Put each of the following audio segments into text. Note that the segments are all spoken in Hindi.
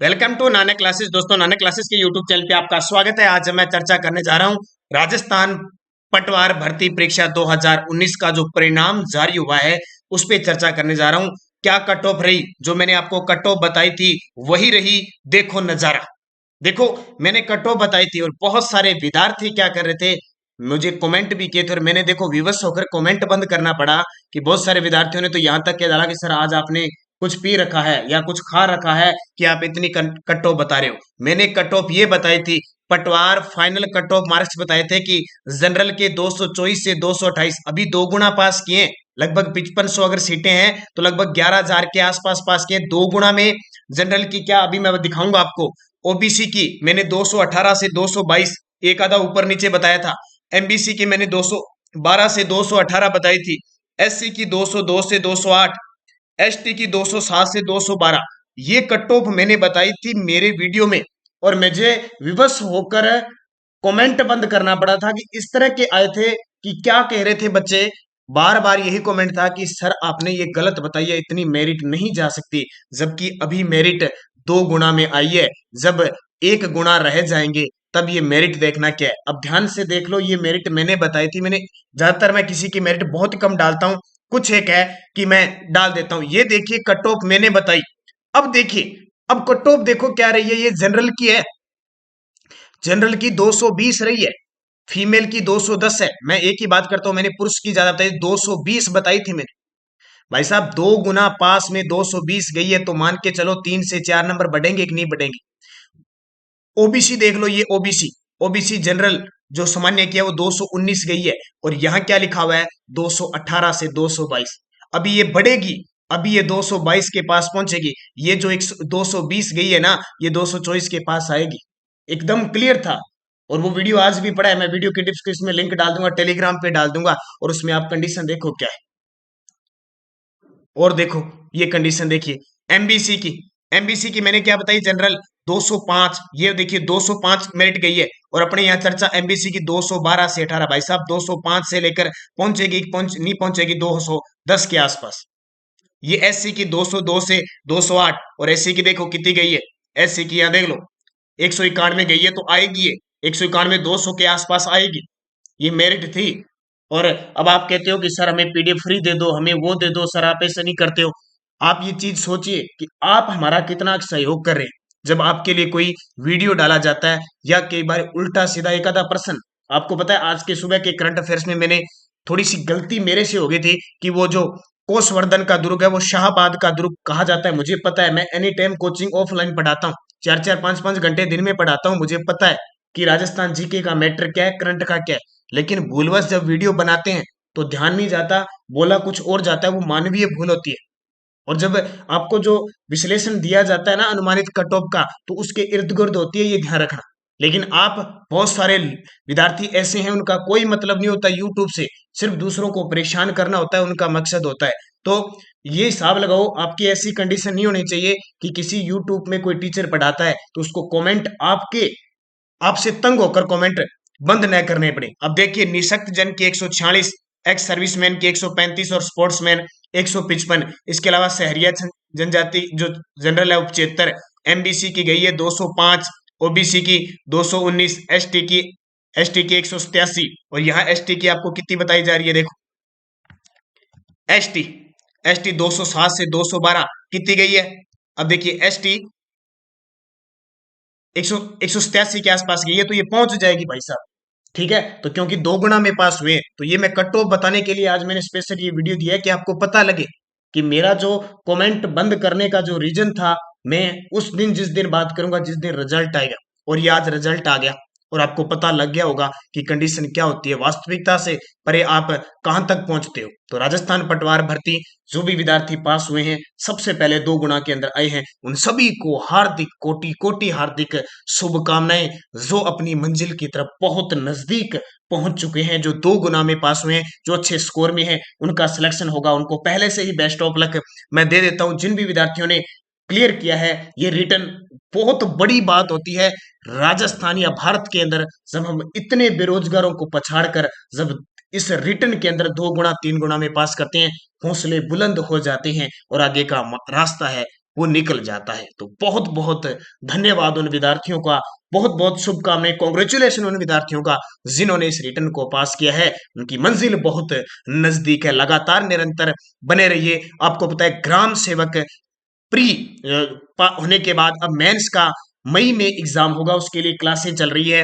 Welcome to Nanak classes. दोस्तों, नानक क्लासेस के यूट्यूब चैनल पे आपका स्वागत है। आज मैं चर्चा करने जा रहा हूँ राजस्थान पटवार भर्ती परीक्षा 2019 का जो परिणाम जारी हुआ है उस पे चर्चा करने जा रहा हूँ। क्या कट ऑफ रही? जो मैंने आपको कट ऑफ बताई थी वही रही। देखो नजारा, देखो मैंने कट ऑफ बताई थी और बहुत सारे विद्यार्थी क्या कर रहे थे, मुझे कमेंट भी किए थे और मैंने देखो विवश होकर कमेंट बंद करना पड़ा कि बहुत सारे विद्यार्थियों ने तो यहाँ तक कह डाला कि सर आज आपने कुछ पी रखा है या कुछ खा रखा है कि आप इतनी कट ऑफ बता रहे हो। मैंने कट ऑफ ये बताई थी, पटवार फाइनल कट ऑफ मार्क्स बताए थे कि जनरल के 224 से 228, अभी दो गुना पास किए। लगभग 5500 अगर सीटें हैं तो लगभग 11,000 के आसपास पास किए। दो गुना में जनरल की क्या, अभी मैं दिखाऊंगा आपको। ओबीसी की मैंने 218 से 222, एक आधा ऊपर नीचे बताया था। एमबीसी की मैंने 212 से 218 बताई थी। एससी की 202 से 208, एसटी की 207 से 212, ये कट ऑफ मैंने बताई थी मेरे वीडियो में। और मुझे विवश होकर कमेंट बंद करना पड़ा था कि इस तरह के आए थे कि क्या कह रहे थे बच्चे, बार बार यही कमेंट था कि सर आपने ये गलत बताई है, इतनी मेरिट नहीं जा सकती। जबकि अभी मेरिट दो गुना में आई है, जब एक गुना रह जाएंगे तब ये मेरिट देखना क्या है। अब ध्यान से देख लो, ये मेरिट मैंने बताई थी। मैंने ज्यादातर मैं किसी की मेरिट बहुत कम डालता हूँ, कुछ एक है कि मैं डाल देता हूँ। ये देखिए कट ऑफ मैंने बताई। अब देखिए, अब कट ऑफ देखो क्या रही है, ये जनरल की है। जनरल की 220 रही है, फीमेल की 210 है। मैं एक ही बात करता हूं, मैंने पुरुष की ज्यादा बताई, 220 बताई थी मैंने। भाई साहब दो गुना पास में 220 गई है तो मान के चलो 3 से 4 नंबर बढ़ेंगे कि नहीं बढ़ेंगे। ओबीसी देख लो, ये ओबीसी, ओबीसी जनरल जो सामान्य किया वो 219 गई है और यहां क्या लिखा हुआ है, 218 से 222। अभी ये बढ़ेगी, अभी ये 222 के पास पहुंचेगी। ये जो 220 गई है ना, ये 224 के पास आएगी। एकदम क्लियर था। और वो वीडियो आज भी पड़ा है, मैं वीडियो के डिस्क्रिप्शन में लिंक डाल दूंगा, टेलीग्राम पे डाल दूंगा और उसमें आप कंडीशन देखो क्या है। और देखो ये कंडीशन देखिए एमबीसी की, एमबीसी की मैंने क्या बताई, जनरल 205, ये देखिए 205 मेरिट गई है। और अपने यहाँ चर्चा एमबीसी की 212 से 18। भाई साहब 205 से लेकर पहुंचेगी, नहीं पहुंचेगी 210 के आसपास। ये एससी की 202 से 208 और एससी की देखो कितनी गई है। एससी की यहाँ देख लो 191 गई है, तो आएगी ये 191 200 के आसपास आएगी। ये मेरिट थी। और अब आप कहते हो कि सर हमें पीडीएफ फ्री दे दो, हमें वो दे दो, सर आप ऐसा नहीं करते हो। आप ये चीज सोचिए कि आप हमारा कितना सहयोग कर रहे हैं जब आपके लिए कोई वीडियो डाला जाता है। या कई बार उल्टा सीधा एक आधा पर्सन, आपको पता है आज के सुबह के करंट अफेयर्स में मैंने थोड़ी सी गलती मेरे से हो गई थी कि वो जो कोसवर्धन का दुर्ग है वो शाहबाद का दुर्ग कहा जाता है। मुझे पता है, मैं एनी टाइम कोचिंग ऑफलाइन पढ़ाता हूँ, 4-4 5-5 घंटे दिन में पढ़ाता हूँ। मुझे पता है कि राजस्थान जीके का मैटर क्या है, करंट का क्या है। लेकिन भूलवश जब वीडियो बनाते हैं तो ध्यान नहीं जाता, बोला कुछ और जाता है, वो मानवीय भूल होती है। और जब आपको जो विश्लेषण दिया जाता है ना अनुमानित कट ऑफ का, तो उसके इर्द गिर्द होती है, ये ध्यान रखना। लेकिन आप, बहुत सारे विद्यार्थी ऐसे हैं उनका कोई मतलब नहीं होता यूट्यूब से, सिर्फ दूसरों को परेशान करना होता है उनका मकसद होता है। तो ये हिसाब लगाओ, आपकी ऐसी कंडीशन नहीं होनी चाहिए कि किसी यूट्यूब में कोई टीचर पढ़ाता है तो उसको कमेंट आपके, आपसे तंग होकर कमेंट बंद न करने पड़े। अब देखिए निशक्त जन की 146, एक्स सर्विसमैन की 135 और स्पोर्ट्समैन 155। इसके अलावा सहरिया जनजाति जो जनरल है 75। एमबीसी की गई है 205, ओबीसी की 219, एसटी की 187। और यहाँ एसटी की आपको कितनी बताई जा रही है, देखो एसटी, एसटी 207 से 212 कितनी गई है। अब देखिए एसटी 187 के आसपास गई है, तो ये पहुंच जाएगी भाई साहब। ठीक है, तो क्योंकि दो गुना में पास हुए तो ये मैं कट ऑफ बताने के लिए आज मैंने स्पेशल ये वीडियो दिया है कि आपको पता लगे कि मेरा जो कमेंट बंद करने का जो रीजन था, मैं उस दिन जिस दिन बात करूंगा जिस दिन रिजल्ट आएगा। और ये आज रिजल्ट आ गया और आपको पता लग गया होगा कि कंडीशन क्या होती है, वास्तविकता से परे आप कहां तक पहुंचते हो। तो राजस्थान पटवार भर्ती जो भी विद्यार्थी पास हुए हैं, सबसे पहले दो गुना के अंदर आए हैं, उन सभी को हार्दिक कोटि कोटि हार्दिक शुभकामनाएं। जो अपनी मंजिल की तरफ बहुत नजदीक पहुंच चुके हैं, जो दो गुना में पास हुए हैं, जो अच्छे स्कोर में हैं, उनका सिलेक्शन होगा, उनको पहले से ही बेस्ट ऑफ लक मैं दे देता हूं। जिन भी विद्यार्थियों ने क्लियर किया है ये रिटर्न, बहुत बड़ी बात होती है राजस्थान या भारत के अंदर जब हम इतने बेरोजगारों को पछाड़कर जब इस रिटर्न के अंदर दो गुना तीन गुना में पास करते हैं, हौसले बुलंद हो जाते हैं और आगे का रास्ता है वो निकल जाता है। तो बहुत बहुत धन्यवाद उन विद्यार्थियों का, बहुत बहुत शुभकामनाएं, कॉन्ग्रेचुलेशन उन विद्यार्थियों का जिन्होंने इस रिटर्न को पास किया है। उनकी मंजिल बहुत नजदीक है। लगातार निरंतर बने रहिए। आपको पता है ग्राम सेवक प्री होने के बाद अब मेंस का मई में एग्जाम होगा, उसके लिए क्लासें चल रही है।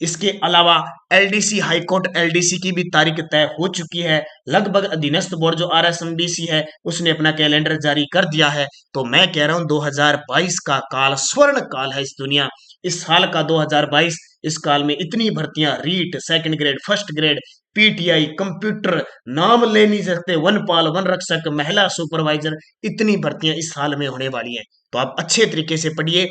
इसके अलावा एलडीसी, हाई कोर्ट एलडीसी की भी तारीख तय हो चुकी है। लगभग अधीनस्थ बोर्ड जो आरएसएमडीसी है उसने अपना कैलेंडर जारी कर दिया है। तो मैं कह रहा हूं 2022 का काल स्वर्ण काल है। इस दुनिया, इस साल का 2022, इस काल में इतनी भर्तियां, REET, second grade, first grade, PTI, computer, नाम ले नहीं सकते, वनपाल, वन रक्षक, महिला सुपरवाइजर, इतनी भर्तियां इस साल में होने वाली हैं। तो आप अच्छे तरीके से पढ़िए,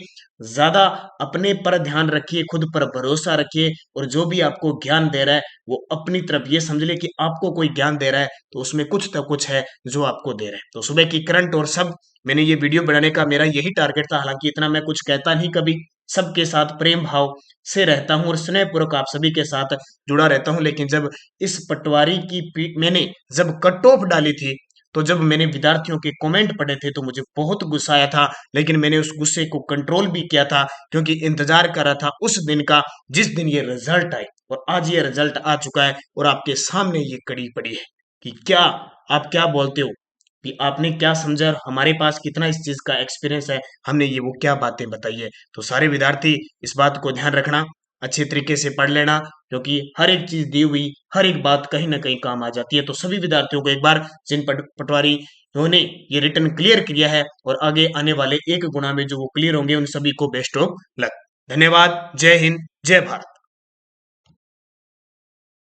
ज्यादा अपने पर ध्यान रखिए, खुद पर भरोसा रखिए, और जो भी आपको ज्ञान दे रहा है वो अपनी तरफ ये समझ ले कि आपको कोई ज्ञान दे रहा है तो उसमें कुछ तो कुछ है जो आपको दे रहा है। तो सुबह की करंट और सब, मैंने ये वीडियो बनाने का मेरा यही टारगेट था। हालांकि इतना मैं कुछ कहता नहीं कभी, सबके साथ प्रेम भाव से रहता हूँ और स्नेहपूर्वक आप सभी के साथ जुड़ा रहता हूँ। लेकिन जब इस पटवारी की मैंने जब कट ऑफ डाली थी, तो जब मैंने विद्यार्थियों के कमेंट पढ़े थे तो मुझे बहुत गुस्सा आया था। लेकिन मैंने उस गुस्से को कंट्रोल भी किया था, क्योंकि इंतजार कर रहा था उस दिन का जिस दिन ये रिजल्ट आए। और आज ये रिजल्ट आ चुका है और आपके सामने ये कड़ी पड़ी है कि क्या आप क्या बोलते हो, कि आपने क्या समझा और हमारे पास कितना इस चीज का एक्सपीरियंस है, हमने ये वो क्या बातें बताई है। तो सारे विद्यार्थी इस बात को ध्यान रखना, अच्छे तरीके से पढ़ लेना, क्योंकि हर एक चीज दी हुई, हर एक बात कहीं ना कहीं काम आ जाती है। तो सभी विद्यार्थियों को एक बार, जिन पटवारी ने ये रिटर्न क्लियर किया है और आगे आने वाले 1 गुणा में जो वो क्लियर होंगे, उन सभी को बेस्ट ऑफ लक। धन्यवाद। जय हिंद, जय भारत।